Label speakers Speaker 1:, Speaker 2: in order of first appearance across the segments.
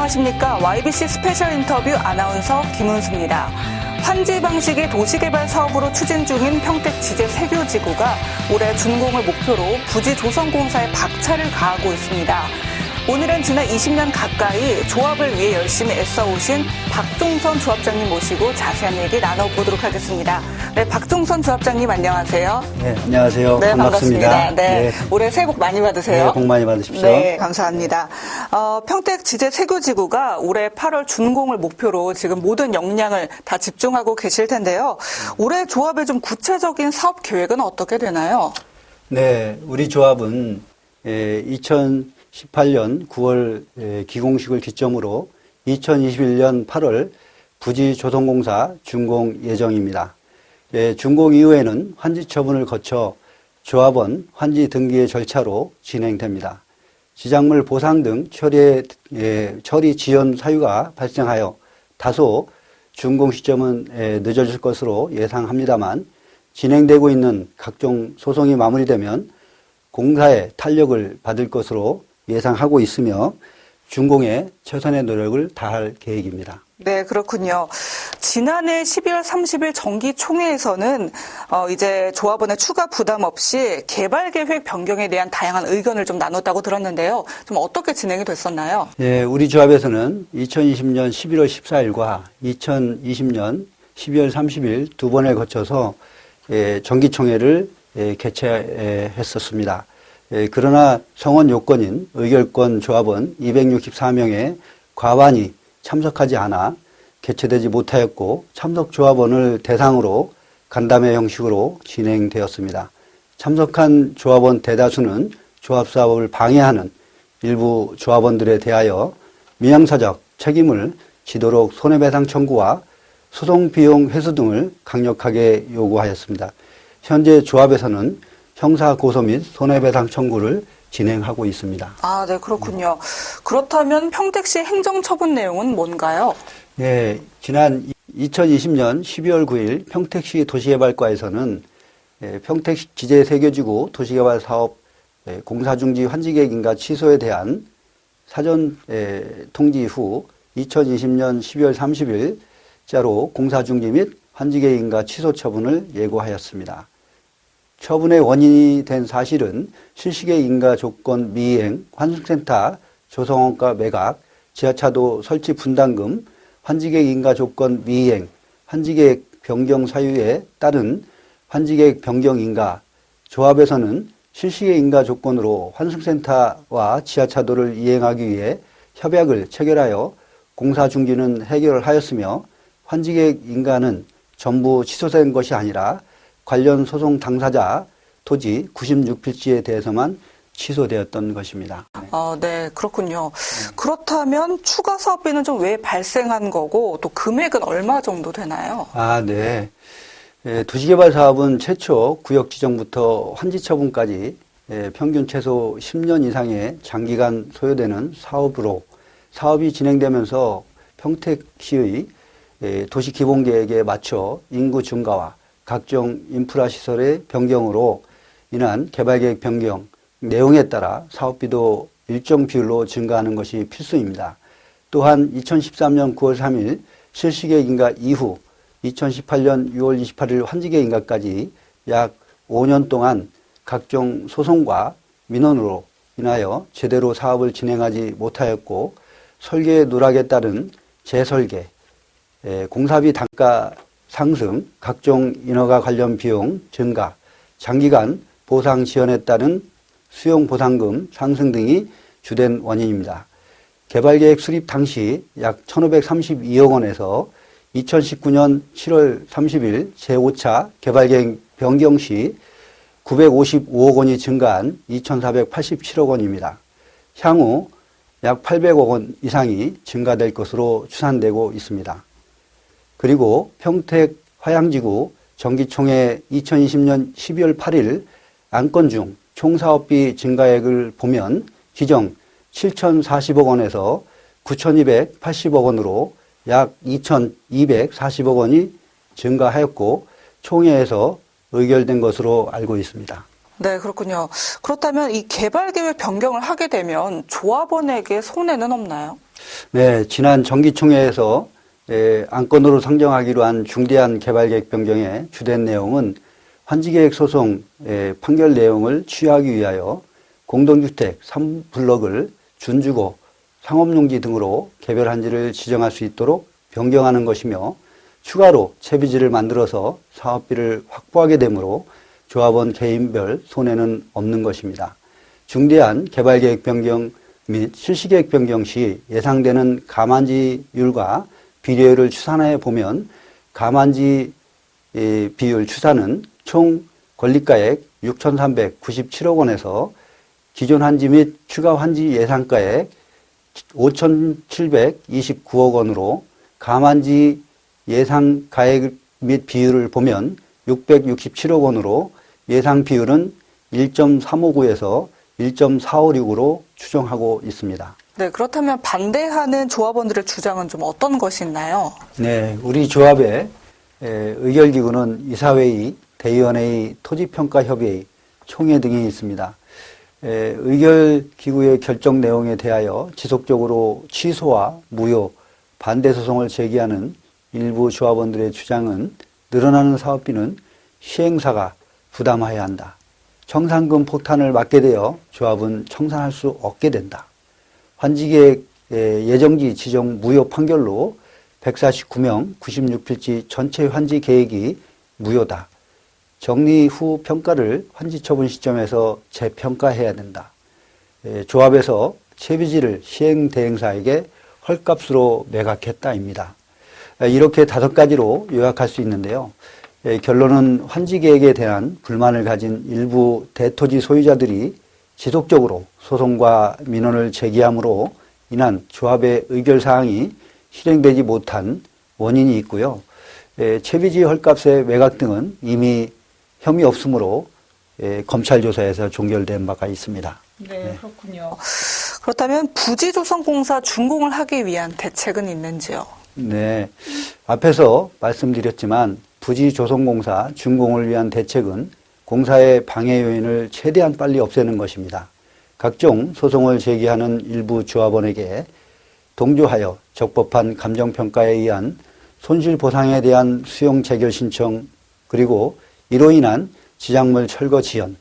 Speaker 1: 안녕하십니까. YBC 스페셜 인터뷰 아나운서 김은수입니다. 환지 방식의 도시개발 사업으로 추진 중인 평택 지제 세교지구가 올해 준공을 목표로 부지 조성공사에 박차를 가하고 있습니다. 오늘은 지난 20년 가까이 조합을 위해 열심히 애써오신 박종선 조합장님 모시고 자세한 얘기 나눠보도록 하겠습니다. 네, 박종선 조합장님 안녕하세요.
Speaker 2: 네, 안녕하세요.
Speaker 1: 네, 반갑습니다. 네,
Speaker 2: 네.
Speaker 1: 올해 새해 복 많이 받으세요.
Speaker 2: 네, 복 많이 받으십시오.
Speaker 1: 네, 감사합니다. 평택 지제 세교지구가 올해 8월 준공을 목표로 지금 모든 역량을 다 집중하고 계실 텐데요. 올해 조합의 좀 구체적인 사업 계획은 어떻게 되나요?
Speaker 2: 네, 우리 조합은 2018년 9월 기공식을 기점으로 2021년 8월 부지 조성공사 준공 예정입니다. 준공 이후에는 환지 처분을 거쳐 조합원 환지 등기의 절차로 진행됩니다. 지작물 보상 등 처리 지연 사유가 발생하여 다소 준공 시점은 늦어질 것으로 예상합니다만 진행되고 있는 각종 소송이 마무리되면 공사에 탄력을 받을 것으로 예상하고 있으며 준공에 최선의 노력을 다할 계획입니다.
Speaker 1: 네, 그렇군요. 지난해 12월 30일 정기총회에서는 이제 조합원의 추가 부담 없이 개발 계획 변경에 대한 다양한 의견을 좀 나눴다고 들었는데요. 좀 어떻게 진행이 됐었나요?
Speaker 2: 네, 우리 조합에서는 2020년 11월 14일과 2020년 12월 30일 두 번에 거쳐서 정기총회를 개최했었습니다. 그러나 성원 요건인 의결권 조합원 264명의 과반이 참석하지 않아 개최되지 못하였고 참석 조합원을 대상으로 간담회 형식으로 진행되었습니다. 참석한 조합원 대다수는 조합 사업을 방해하는 일부 조합원들에 대하여 민형사적 책임을 지도록 손해배상 청구와 소송 비용 회수 등을 강력하게 요구하였습니다. 현재 조합에서는 형사 고소 및 손해배상 청구를 진행하고 있습니다.
Speaker 1: 아, 네, 그렇군요. 그렇다면 평택시 행정처분 내용은 뭔가요?
Speaker 2: 네, 지난 2020년 12월 9일 평택시 도시개발과에서는 평택 지제 세교지구 도시개발 사업 공사중지 환지계획 인가 취소에 대한 사전 통지 후 2020년 12월 30일 자로 공사중지 및 환지계획 인가 취소 처분을 예고하였습니다. 처분의 원인이 된 사실은 실시계획 인가 조건 미이행, 환승센터 조성원가 매각, 지하차도 설치 분담금, 환지계획 인가 조건 미이행, 환지계획 변경 사유에 따른 환지계획 변경 인가, 조합에서는 실시계획 인가 조건으로 환승센터와 지하차도를 이행하기 위해 협약을 체결하여 공사 중지는 해결하였으며 환지계획 인가는 전부 취소된 것이 아니라 관련 소송 당사자 토지 96필지에 대해서만 취소되었던 것입니다.
Speaker 1: 네, 그렇군요. 그렇다면 추가 사업비는 좀 왜 발생한 거고 또 금액은 얼마 정도 되나요?
Speaker 2: 네. 도시개발 사업은 최초 구역 지정부터 환지 처분까지 평균 최소 10년 이상의 장기간 소요되는 사업으로 사업이 진행되면서 평택시의 도시기본계획에 맞춰 인구 증가와 각종 인프라 시설의 변경으로 인한 개발계획 변경 내용에 따라 사업비도 일정 비율로 증가하는 것이 필수입니다. 또한 2013년 9월 3일 실시계획 인가 이후 2018년 6월 28일 환지계획 인가까지 약 5년 동안 각종 소송과 민원으로 인하여 제대로 사업을 진행하지 못하였고 설계 누락에 따른 재설계, 공사비 단가 상승, 각종 인허가 관련 비용 증가, 장기간 보상 지연에 따른 수용 보상금 상승 등이 주된 원인입니다. 개발계획 수립 당시 약 1,532억 원에서 2019년 7월 30일 제5차 개발계획 변경 시 955억 원이 증가한 2,487억 원입니다. 향후 약 800억 원 이상이 증가될 것으로 추산되고 있습니다. 그리고 평택 화양지구 정기총회 2020년 12월 8일 안건 중 총사업비 증가액을 보면 기정 7,040억 원에서 9,280억 원으로 약 2,240억 원이 증가하였고 총회에서 의결된 것으로 알고 있습니다.
Speaker 1: 네, 그렇군요. 그렇다면 이 개발 계획 변경을 하게 되면 조합원에게 손해는 없나요?
Speaker 2: 네, 지난 정기총회에서 안건으로 상정하기로 한 중대한 개발계획 변경의 주된 내용은 환지계획 소송 판결 내용을 취하하기 위하여 공동주택 3블럭을 준주거, 상업용지 등으로 개별한지를 지정할 수 있도록 변경하는 것이며 추가로 채비지를 만들어서 사업비를 확보하게 되므로 조합원 개인별 손해는 없는 것입니다. 중대한 개발계획 변경 및 실시계획 변경 시 예상되는 가만지율과 비례율을 추산해 보면 가만지 비율 추산은 총 건립가액 6,397억 원에서 기존 환지 및 추가 환지 예상가액 5,729억 원으로 가만지 예상 가액 및 비율을 보면 667억 원으로 예상 비율은 1.359에서 1.456으로 추정하고 있습니다.
Speaker 1: 네, 그렇다면 반대하는 조합원들의 주장은 좀 어떤 것이 있나요?
Speaker 2: 네, 우리 조합의 의결기구는 이사회의, 대의원회의, 토지평가협의회, 총회 등이 있습니다. 의결기구의 결정 내용에 대하여 지속적으로 취소와 무효, 반대 소송을 제기하는 일부 조합원들의 주장은 늘어나는 사업비는 시행사가 부담해야 한다. 청산금 폭탄을 맞게 되어 조합은 청산할 수 없게 된다. 환지계획 예정지 지정 무효 판결로 149명 96필지 전체 환지 계획이 무효다. 정리 후 평가를 환지 처분 시점에서 재평가해야 된다. 조합에서 채비지를 시행 대행사에게 헐값으로 매각했다입니다. 이렇게 5가지로 요약할 수 있는데요. 결론은 환지 계획에 대한 불만을 가진 일부 대토지 소유자들이 지속적으로 소송과 민원을 제기함으로 인한 조합의 의결 사항이 실행되지 못한 원인이 있고요. 채비지 헐값의 매각 등은 이미 혐의 없으므로 검찰 조사에서 종결된 바가 있습니다.
Speaker 1: 네, 그렇군요. 그렇다면 부지조성공사 준공을 하기 위한 대책은 있는지요?
Speaker 2: 네, 앞에서 말씀드렸지만 부지조성공사 준공을 위한 대책은 공사의 방해 요인을 최대한 빨리 없애는 것입니다. 각종 소송을 제기하는 일부 조합원에게 동조하여 적법한 감정평가에 의한 손실보상에 대한 수용 재결 신청, 그리고 이로 인한 지작물 철거 지연,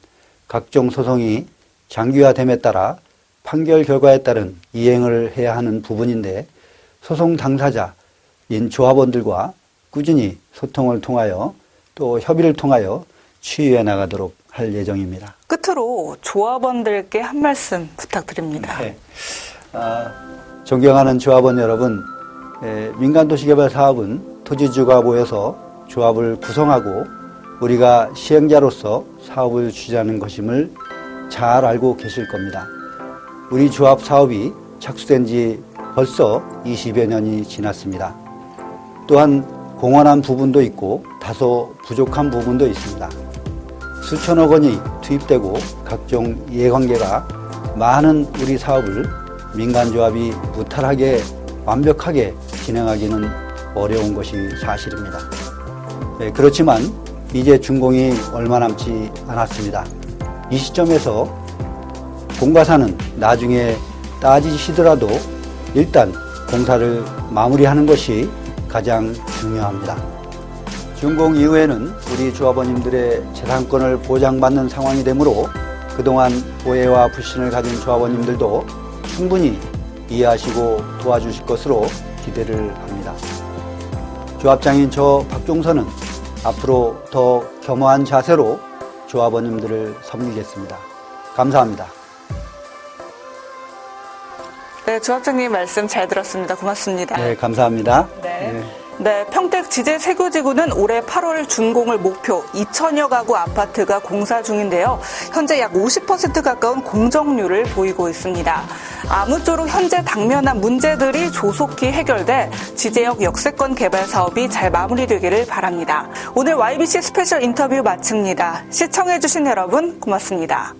Speaker 2: 각종 소송이 장기화됨에 따라 판결 결과에 따른 이행을 해야 하는 부분인데, 소송 당사자인 조합원들과 꾸준히 소통을 통하여 또 협의를 통하여 취해 나가도록 할 예정입니다.
Speaker 1: 끝으로 조합원들께 한 말씀 부탁드립니다.
Speaker 2: 네. 존경하는 조합원 여러분, 민간도시개발 사업은 토지주가 모여서 조합을 구성하고 우리가 시행자로서 사업을 주재하는 것임을 잘 알고 계실 겁니다. 우리 조합 사업이 착수된 지 벌써 20여 년이 지났습니다. 또한 공헌한 부분도 있고 다소 부족한 부분도 있습니다. 수천억 원이 투입되고 각종 이해관계가 많은 우리 사업을 민간조합이 무탈하게 완벽하게 진행하기는 어려운 것이 사실입니다. 그렇지만 이제 준공이 얼마 남지 않았습니다. 이 시점에서 공과사는 나중에 따지시더라도 일단 공사를 마무리하는 것이 가장 중요합니다. 준공 이후에는 우리 조합원님들의 재산권을 보장받는 상황이 되므로 그동안 오해와 불신을 가진 조합원님들도 충분히 이해하시고 도와주실 것으로 기대를 합니다. 조합장인 저 박종선은 앞으로 더 겸허한 자세로 조합원님들을 섬기겠습니다. 감사합니다.
Speaker 1: 네, 조합장님 말씀 잘 들었습니다. 고맙습니다.
Speaker 2: 네, 감사합니다.
Speaker 1: 네, 평택 지제 세교지구는 올해 8월 준공을 목표 2천여 가구 아파트가 공사 중인데요. 현재 약 50% 가까운 공정률을 보이고 있습니다. 아무쪼록 현재 당면한 문제들이 조속히 해결돼 지제역 역세권 개발 사업이 잘 마무리되기를 바랍니다. 오늘 YBC 스페셜 인터뷰 마칩니다. 시청해주신 여러분 고맙습니다.